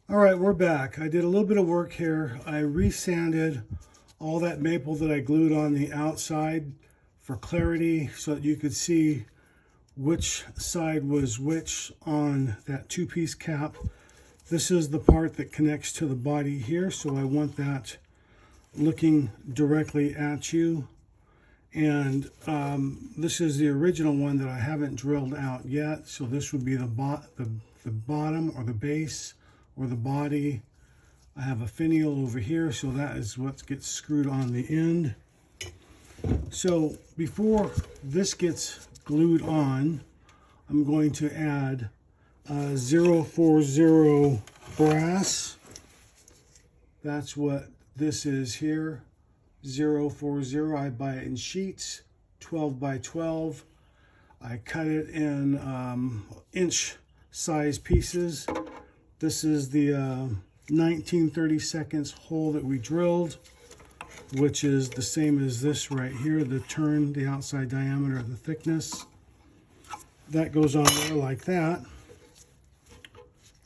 All right, we're back. I did a little bit of work here. I resanded all that maple that I glued on the outside for clarity so that you could see which side was which on that two-piece cap. This is the part that connects to the body here, so I want that looking directly at you. And this is the original one that I haven't drilled out yet, so this would be the bottom or the base or the body. I have a finial over here, so that is what gets screwed on the end. So before this gets glued on, I'm going to add 040 brass. That's what this is here. 040. I buy it in sheets, 12 by 12. I cut it in inch size pieces. This is the 19/32 hole that we drilled, which is the same as this right here, the turn, the outside diameter, the thickness. That goes on there like that.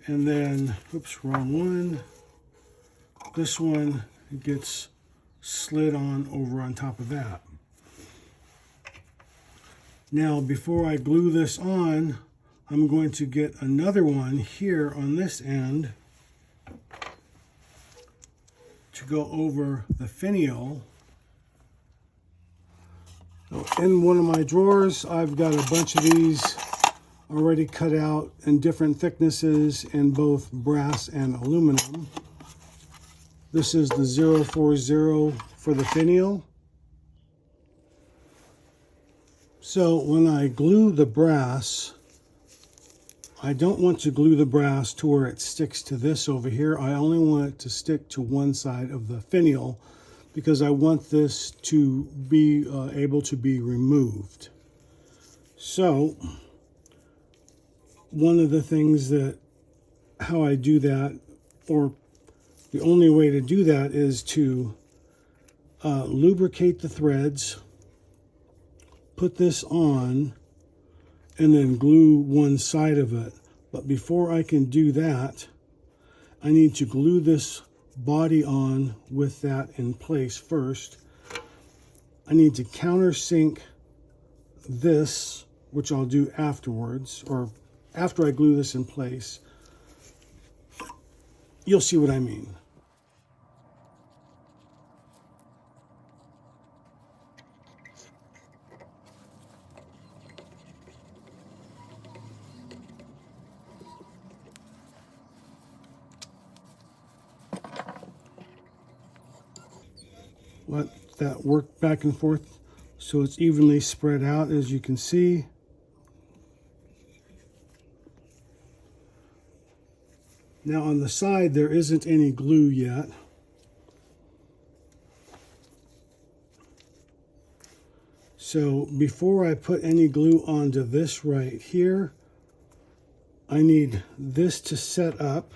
And then, oops, wrong one. This one gets slid on over on top of that. Now, before I glue this on, I'm going to get another one here on this end to go over the finial. So in one of my drawers, I've got a bunch of these already cut out in different thicknesses in both brass and aluminum. This is the 040 for the finial. So when I glue the brass, I don't want to glue the brass to where it sticks to this over here. I only want it to stick to one side of the finial because I want this to be able to be removed. So one of the things that, how I do that, or the only way to do that, is to lubricate the threads, put this on, and then glue one side of it. But before I can do that, I need to glue this body on with that in place first. I need to countersink this, which I'll do afterwards, or after I glue this in place. You'll see what I mean. Let that work back and forth so it's evenly spread out, as you can see. Now on the side, there isn't any glue yet. So before I put any glue onto this right here, I need this to set up.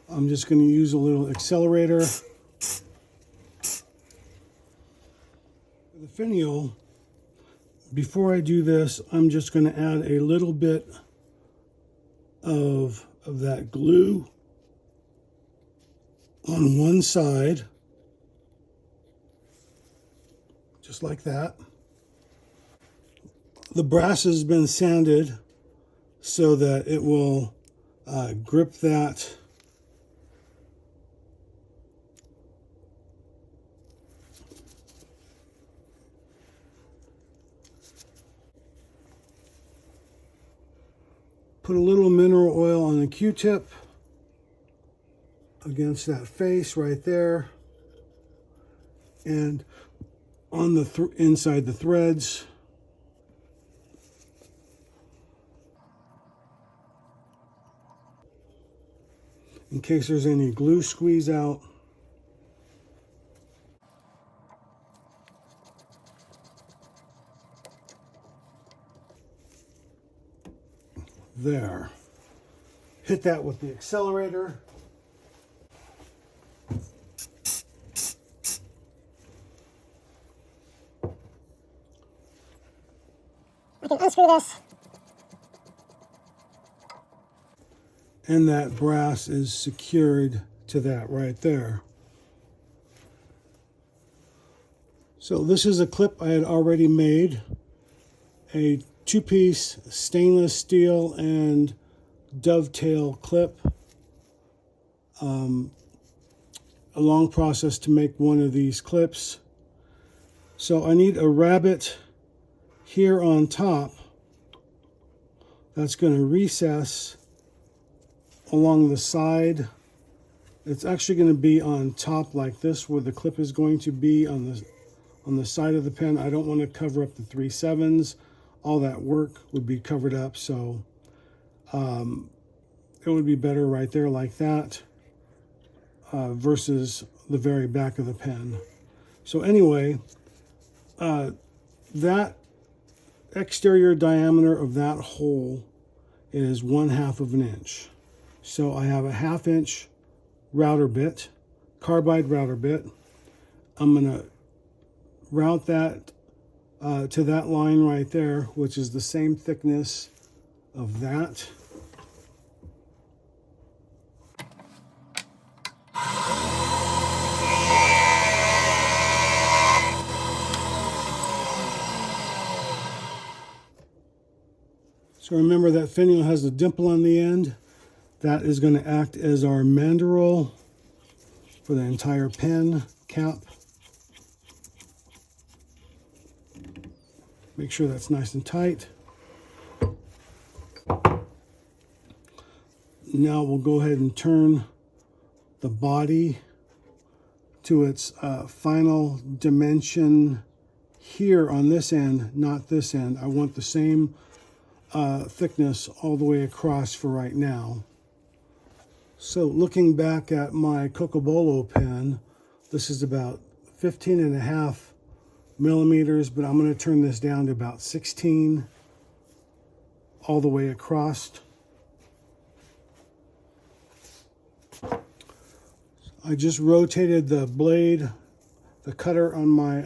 I'm just going to use a little accelerator. For the finial, before I do this, I'm just going to add a little bit of that glue on one side, just like that. The brass has been sanded so that it will grip that Put a little mineral oil on the Q-tip against that face right there, and on the inside the threads. In case there's any glue squeeze out. There. Hit that with the accelerator. I can unscrew this. and that brass is secured to that right there. So this is a clip I had already made, a two-piece stainless steel and dovetail clip. A long process to make one of these clips. So I need a rabbet here on top that's going to recess along the side. It's actually going to be on top like this, where the clip is going to be on the side of the pen. I don't want to cover up the 3/7. All that work would be covered up, so it would be better right there like that versus the very back of the pen. So anyway, that exterior diameter of that hole is 1/2 of an inch. So I have a 1/2 inch router bit, carbide router bit. I'm going to route that to that line right there, which is the same thickness of that. So remember that finial has a dimple on the end. That is going to act as our mandrel for the entire pen cap. Make sure that's nice and tight. Now we'll go ahead and turn the body to its final dimension here on this end, not this end. I want the same thickness all the way across for right now. So looking back at my Cocobolo pen, this is about 15.5 millimeters, but I'm going to turn this down to about 16 all the way across. I just rotated the blade, the cutter on my,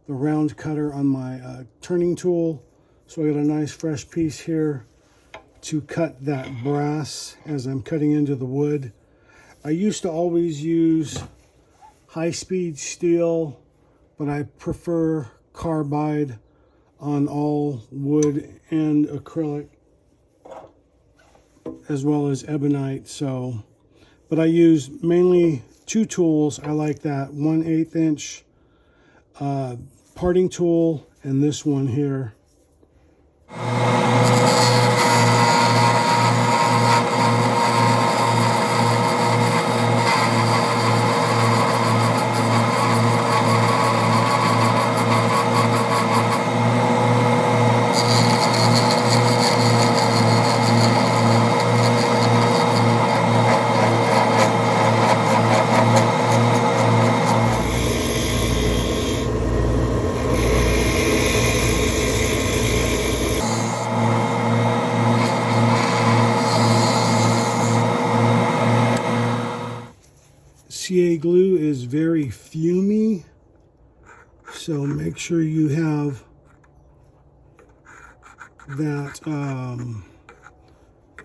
the round cutter on my turning tool. So I got a nice fresh piece here to cut that brass as I'm cutting into the wood. I used to always use high-speed steel, but I prefer carbide on all wood and acrylic, as well as ebonite. So, but I use mainly two tools. I like that 1/8 inch parting tool and this one here. CA glue is very fumy, so make sure you have that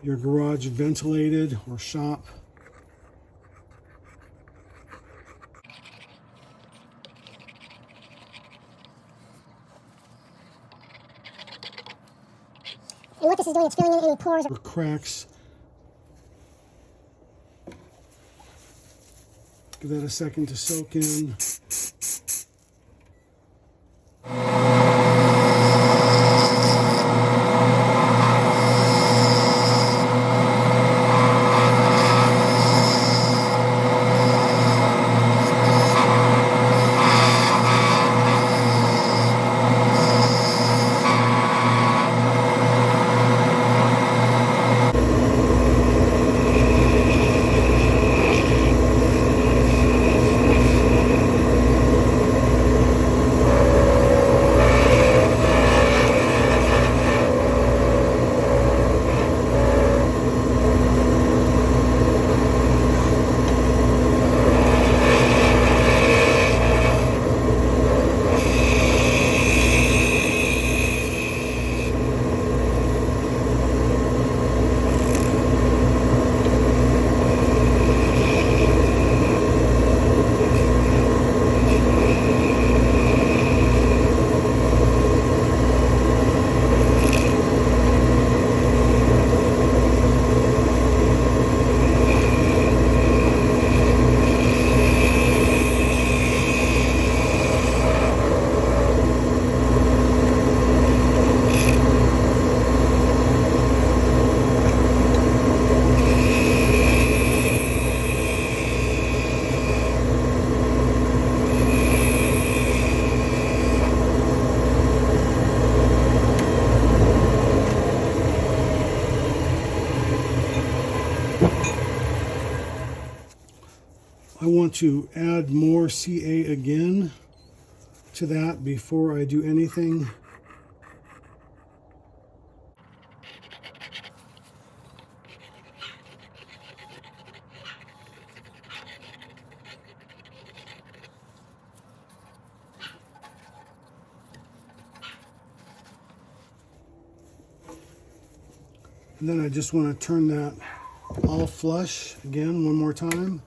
your garage ventilated or shop. And what this is doing, it's filling in any pores or cracks. Give that a second to soak in. I want to add more CA again to that before I do anything. And then I just want to turn that all flush again one more time.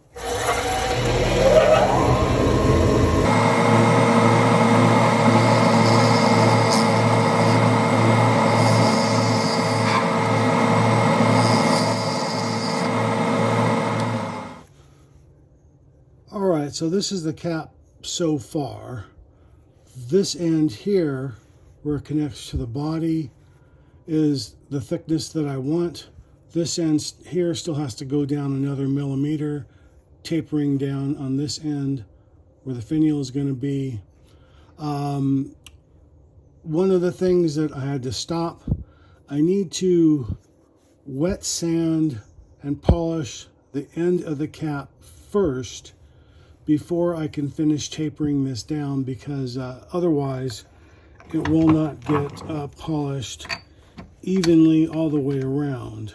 All right, so this is the cap so far. This end here, where it connects to the body, is the thickness that I want. This end here still has to go down another millimeter, tapering down on this end where the finial is going to be. One of the things that I had to stop, I need to wet sand and polish the end of the cap first before I can finish tapering this down, because otherwise it will not get polished evenly all the way around.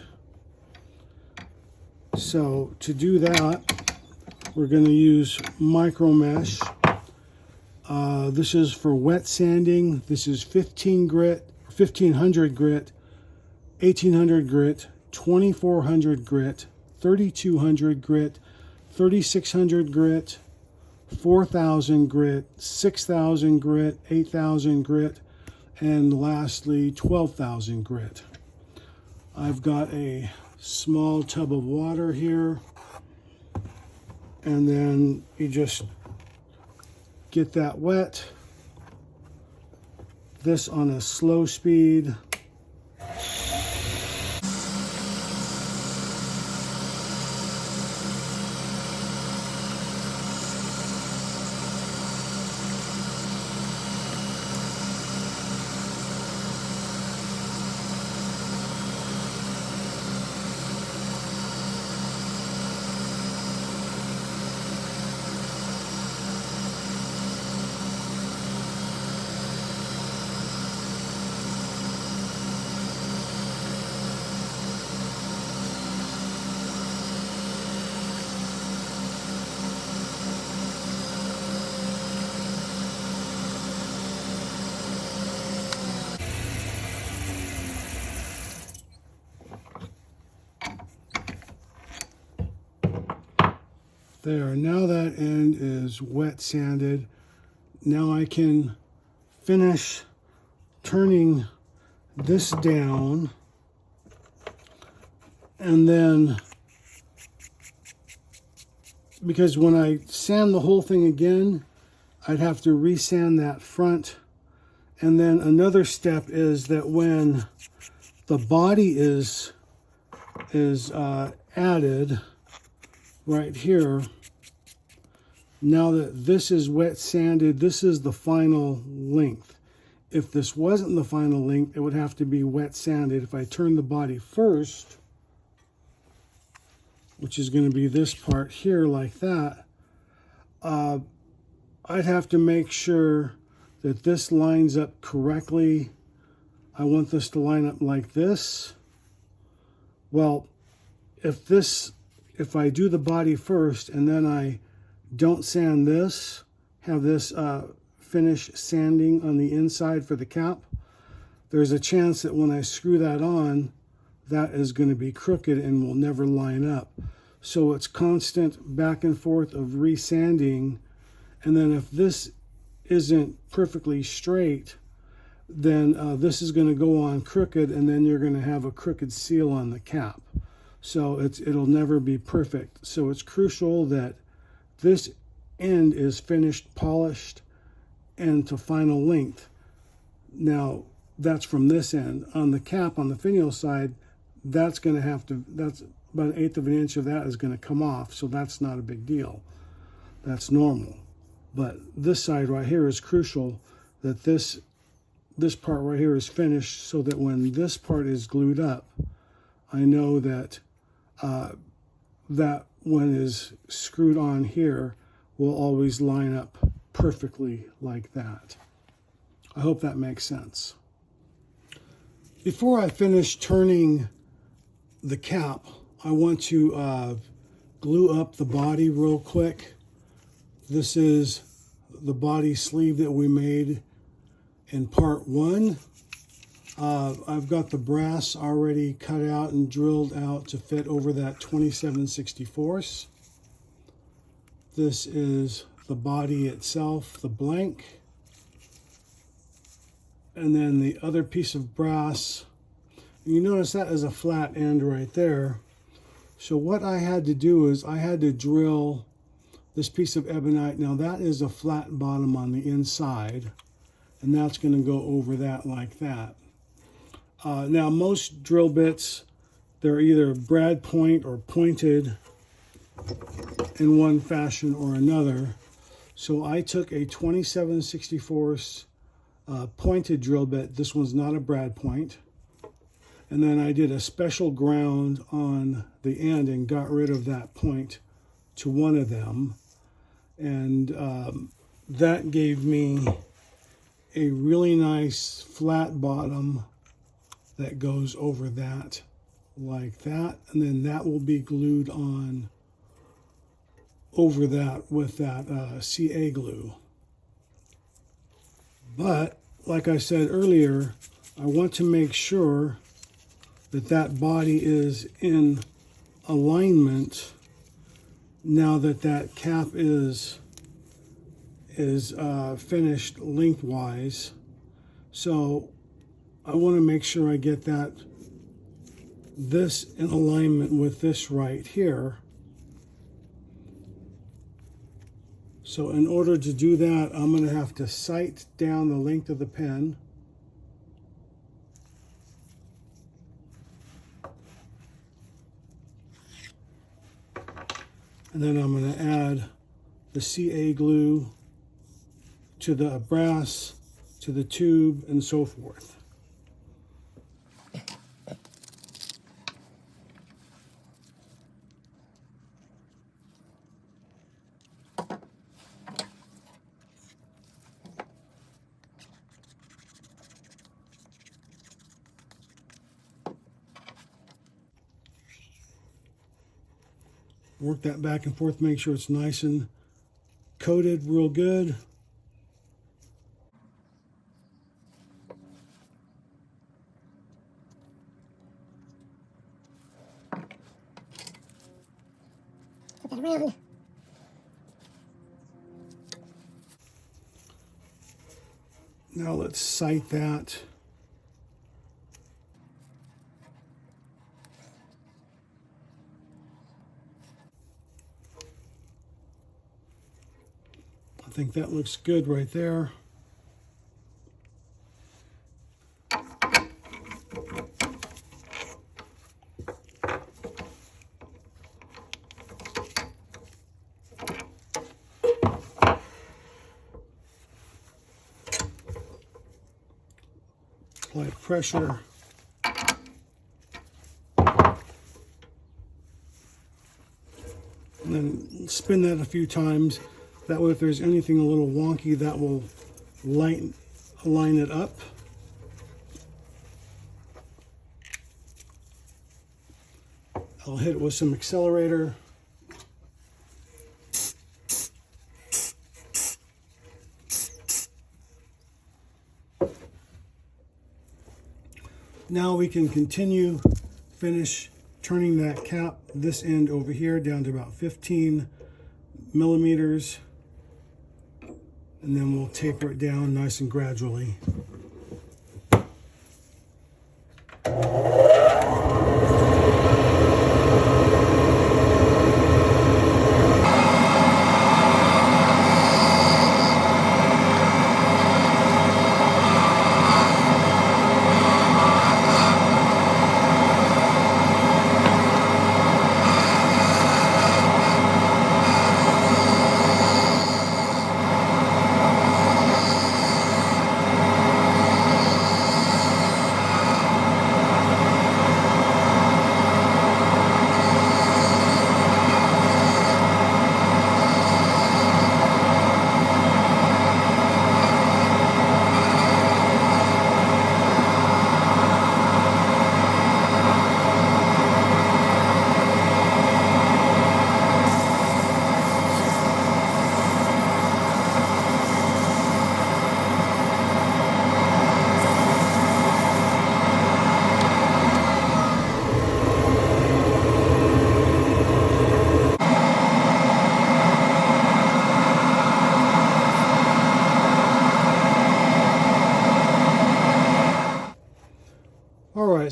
So to do that, we're going to use micro mesh. This is for wet sanding. This is 15 grit, 1500 grit, 1800 grit, 2400 grit, 3200 grit, 3600 grit, 4000 grit, 6000 grit, 8000 grit, and lastly 12,000 grit. I've got a small tub of water here, and then you just get that wet. This on a slow speed. There, now that end is wet sanded. Now I can finish turning this down, and then, because when I sand the whole thing again, I'd have to resand that front. And then another step is that when the body is added right here, now that this is wet sanded, this is the final length. If this wasn't the final length, it would have to be wet sanded. If I turn the body first, which is going to be this part here like that, I'd have to make sure that this lines up correctly. I want this to line up like this. Well, if I do the body first and then I don't sand this, have this finish sanding on the inside for the cap, there's a chance that when I screw that on, that is going to be crooked and will never line up. So it's constant back and forth of resanding. And then if this isn't perfectly straight, then this is going to go on crooked, and then you're going to have a crooked seal on the cap. So it'll never be perfect. So it's crucial that this end is finished, polished, and to final length. Now, that's from this end. On the cap, on the finial side, that's going to have to, that's about 1/8 of an inch of that is going to come off. So that's not a big deal. That's normal. But this side right here is crucial, that this part right here is finished, so that when this part is glued up, I know that that when is screwed on here will always line up perfectly like that. I hope that makes sense. Before I finish turning the cap, I want to glue up the body real quick. This is the body sleeve that we made in part 1. I've got the brass already cut out and drilled out to fit over that 27/64. This is the body itself, the blank. And then the other piece of brass, you notice that is a flat end right there. So what I had to do is I had to drill this piece of ebonite. Now that is a flat bottom on the inside, and that's going to go over that like that. Now most drill bits, they're either brad point or pointed in one fashion or another. So I took a 27/64 pointed drill bit. This one's not a brad point. And then I did a special ground on the end and got rid of that point to one of them. And that gave me a really nice flat bottom that goes over that like that. And then that will be glued on over that with that CA glue. But like I said earlier, I want to make sure that that body is in alignment now that that cap is finished lengthwise. So I want to make sure I get this in alignment with this right here. So in order to do that, I'm going to have to sight down the length of the pen. And then I'm going to add the CA glue to the brass, to the tube, and so forth. Work that back and forth, make sure it's nice and coated real good. Put that around. Now let's sight that. I think that looks good right there. Apply pressure. And then spin that a few times. That way if there's anything a little wonky, that will line it up. I'll hit it with some accelerator. Now we can finish turning that cap, this end over here, down to about 15 millimeters. And then we'll taper it down nice and gradually.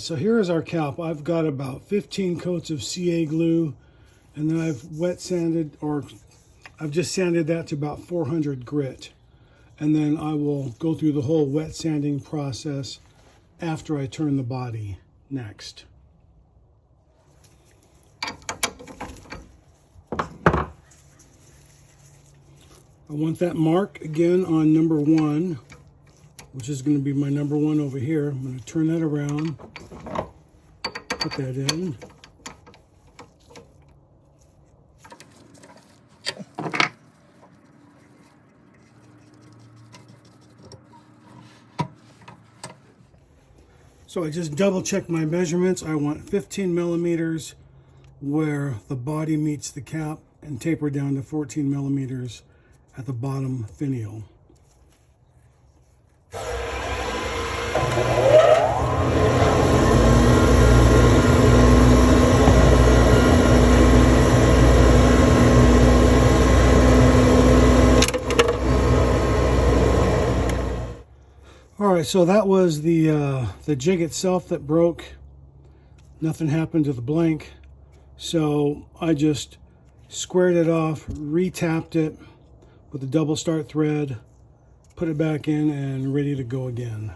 Alright, so here is our cap. I've got about 15 coats of CA glue, and then I've wet sanded, or I've just sanded that to about 400 grit. And then I will go through the whole wet sanding process after I turn the body next. I want that mark again on number 1, which is going to be my number 1 over here. I'm going to turn that around, put that in. So I just double checked my measurements. I want 15 millimeters where the body meets the cap and taper down to 14 millimeters at the bottom finial. Alright, so that was the jig itself that broke. Nothing happened to the blank. So I just squared it off, re-tapped it with a double start thread, put it back in, and ready to go again.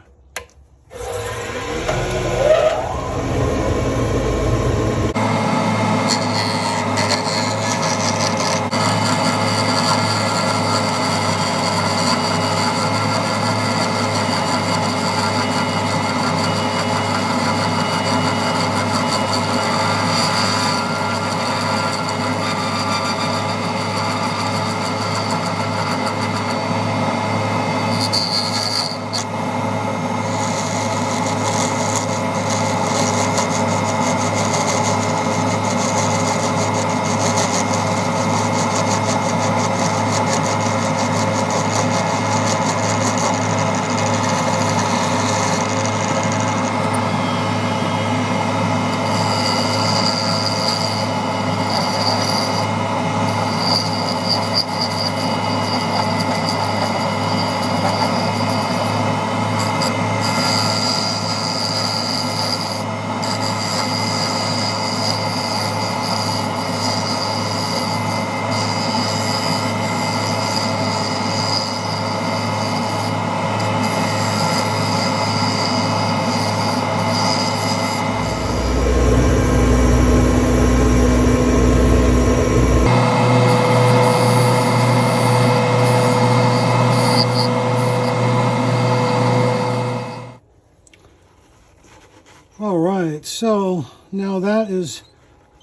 Alright, so now that is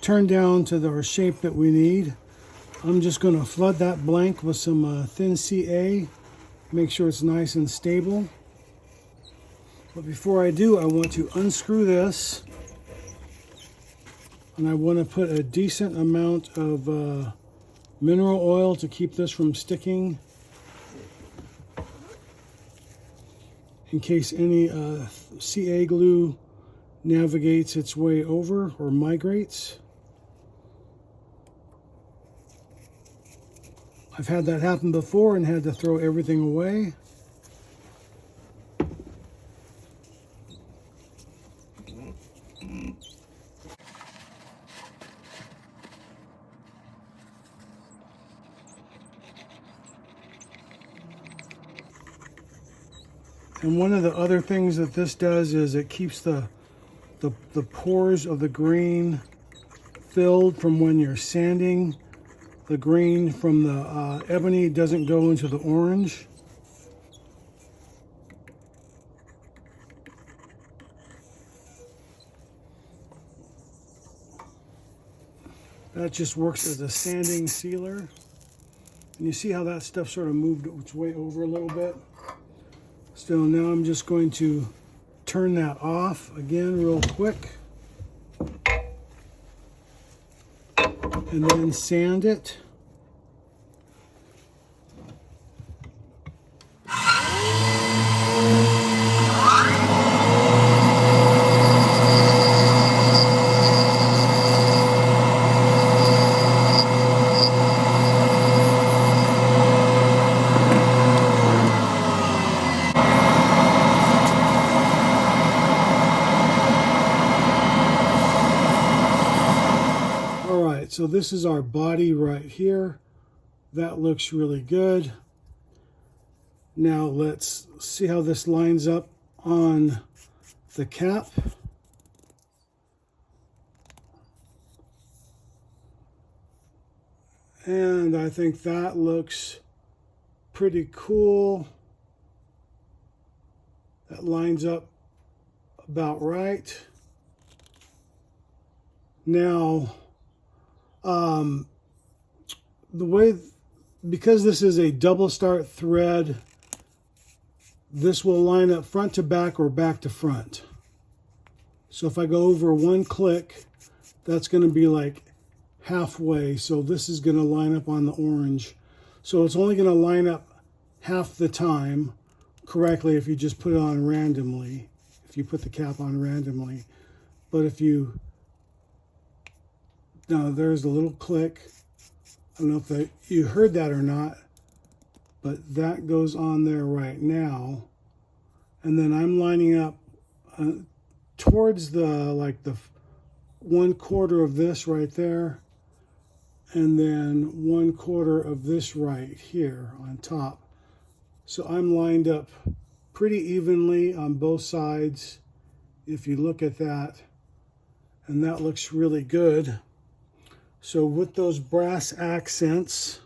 turned down to the shape that we need. I'm just going to flood that blank with some thin CA, make sure it's nice and stable. But before I do, I want to unscrew this, and I want to put a decent amount of mineral oil to keep this from sticking, in case any CA glue navigates its way over or migrates. I've had that happen before and had to throw everything away. And one of the other things that this does is it keeps the pores of the green filled from when you're sanding. The green from the ebony doesn't go into the orange. That just works as a sanding sealer. And you see how that stuff sort of moved its way over a little bit. So now I'm just going to turn that off again real quick. And then sand it. so this is our body right here. That looks really good. Now let's see how this lines up on the cap. And I think that looks pretty cool. That lines up about right. Now, because this is a double start thread, this will line up front to back or back to front. So if I go over one click, that's going to be like halfway. So this is going to line up on the orange. So it's only going to line up half the time correctly if you just put it on randomly, if you put the cap on randomly. But if you, now there's a little click. I don't know if you heard that or not, but that goes on there right now. And then I'm lining up towards the 1/4 of this right there, and then 1/4 of this right here on top. So I'm lined up pretty evenly on both sides if you look at that, and that looks really good. So with those brass accents,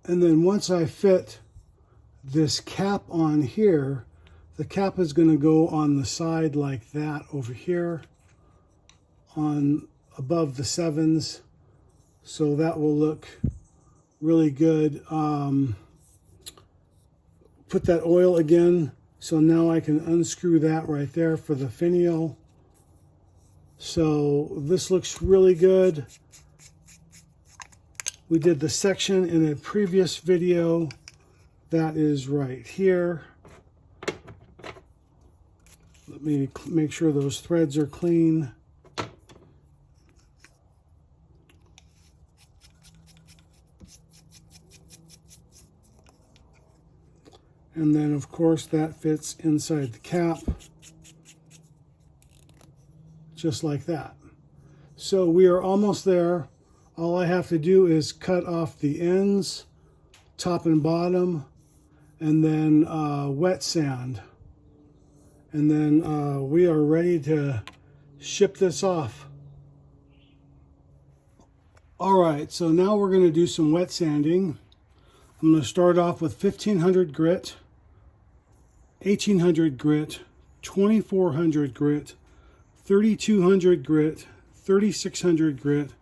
and then once I fit this cap on here, the cap is going to go on the side like that over here on above the 7s. So that will look really good. Put that oil again. So now I can unscrew that right there for the finial. So this looks really good. We did the section in a previous video. That is right here. Let me make sure those threads are clean. And then of course that fits inside the cap. Just like that. So we are almost there. All I have to do is cut off the ends, top and bottom, and then wet sand. And then we are ready to ship this off. All right, so now we're going to do some wet sanding. I'm going to start off with 1500 grit, 1800 grit, 2400 grit, 3200 grit, 3600 grit,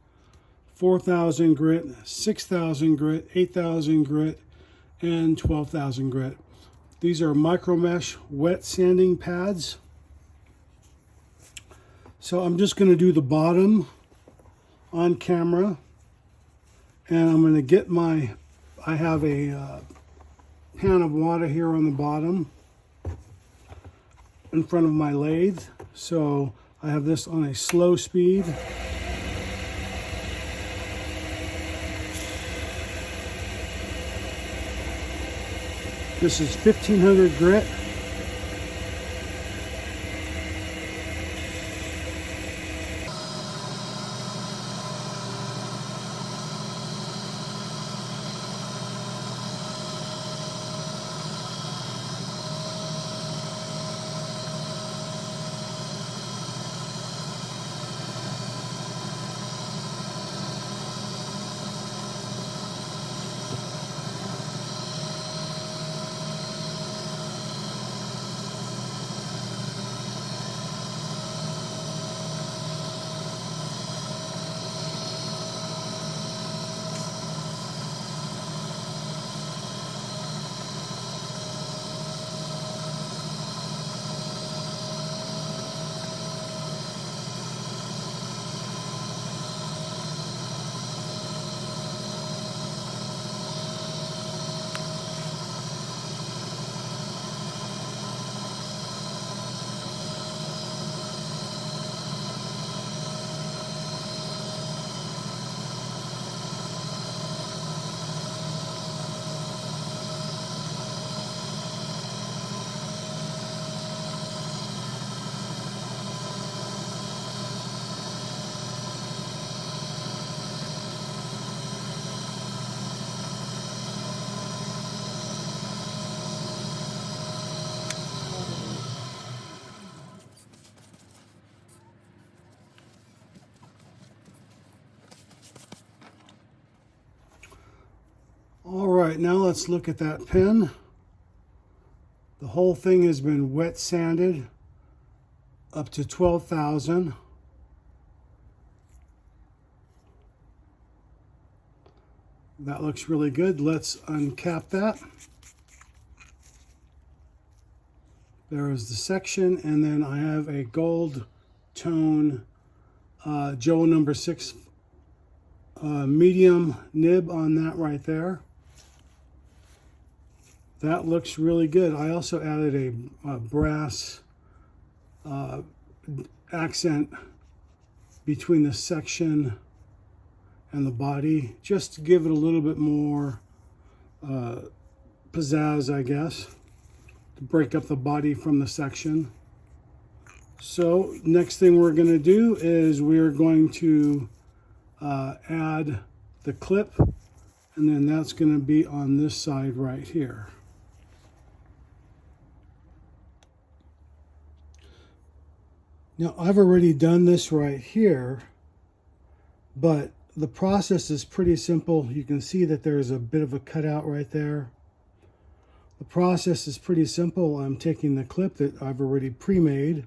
4000 grit, 6000 grit, 8000 grit, and 12,000 grit. These are micro mesh wet sanding pads. So I'm just going to do the bottom on camera, and I'm going to get I have a pan of water here on the bottom in front of my lathe. So I have this on a slow speed. This is 1500 grit. right, now let's look at that pen. The whole thing has been wet sanded up to 12,000. That looks really good. Let's uncap that. There is the section, and then I have a gold tone Joe number 6 medium nib on that right there. That looks really good. I also added a brass accent between the section and the body, just to give it a little bit more pizzazz, I guess, to break up the body from the section. So next thing we're going to do is we're going to add the clip, and then that's going to be on this side right here. Now I've already done this right here, but the process is pretty simple. You can see that there's a bit of a cutout right there. The process is pretty simple. I'm taking the clip that I've already pre-made.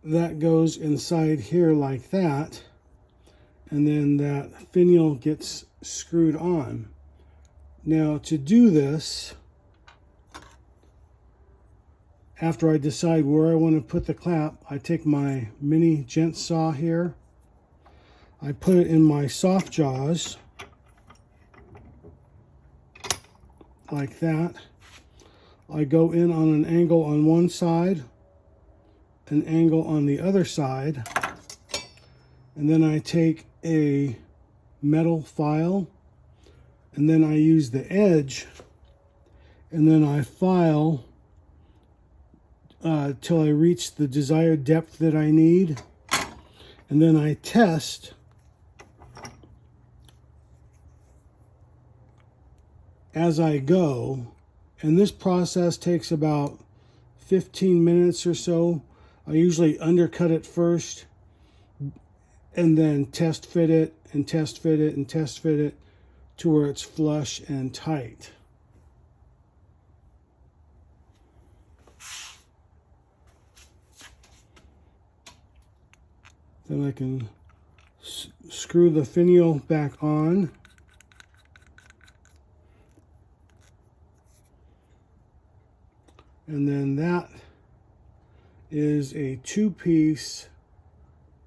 That goes inside here like that, and then that finial gets screwed on. Now to do this, after I decide where I want to put the clap, I take my mini gent saw here. I put it in my soft jaws like that. I go in on an angle on one side, an angle on the other side, and then I take a metal file, and then I use the edge, and then I file till I reach the desired depth that I need, and then I test as I go, and this process takes about 15 minutes or so. I usually undercut it first and then test fit it and test fit it and test fit it to where it's flush and tight. Then I can screw the finial back on. And then that is a 2-piece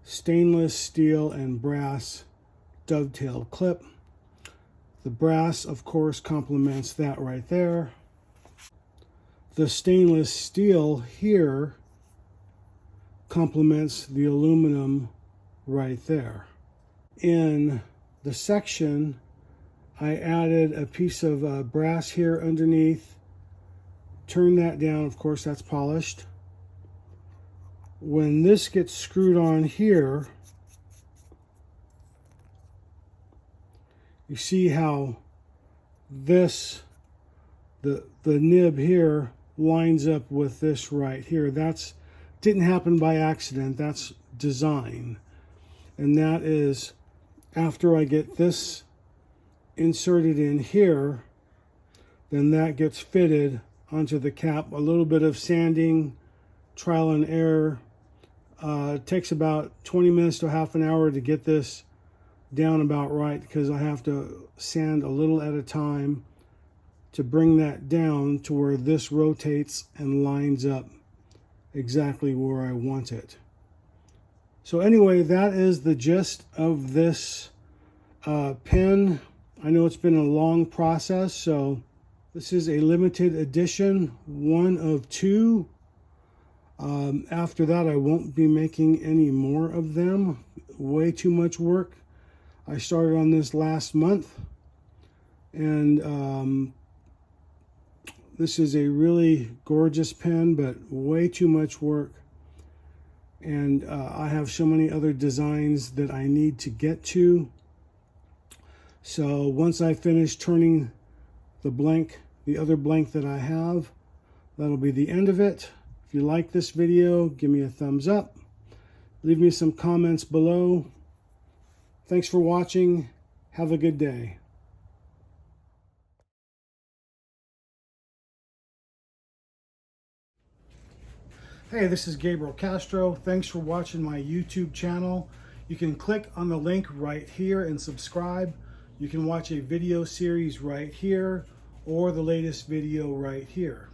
stainless steel and brass dovetail clip. The brass, of course, complements that right there. The stainless steel here complements the aluminum right there. In the section, I added a piece of brass here underneath. Turn that down, of course, that's polished. When this gets screwed on here, you see how this, the nib here lines up with this right here. That's didn't happen by accident, that's design. And that is after I get this inserted in here, then that gets fitted onto the cap. A little bit of sanding, trial and error. It takes about 20 minutes to half an hour to get this down about right, because I have to sand a little at a time to bring that down to where this rotates and lines up exactly where I want it. So anyway, that is the gist of this pen. I know it's been a long process, so this is a limited edition, one of 2. After that, I won't be making any more of them. Way too much work. I started on this last month, and this is a really gorgeous pen, but way too much work. And I have so many other designs that I need to get to. So once I finish turning the blank, the other blank that I have, that'll be the end of it. If you like this video, give me a thumbs up. Leave me some comments below. Thanks for watching. Have a good day. Hey, this is Gabriel Castro. Thanks for watching my YouTube channel. You can click on the link right here and subscribe. You can watch a video series right here or the latest video right here.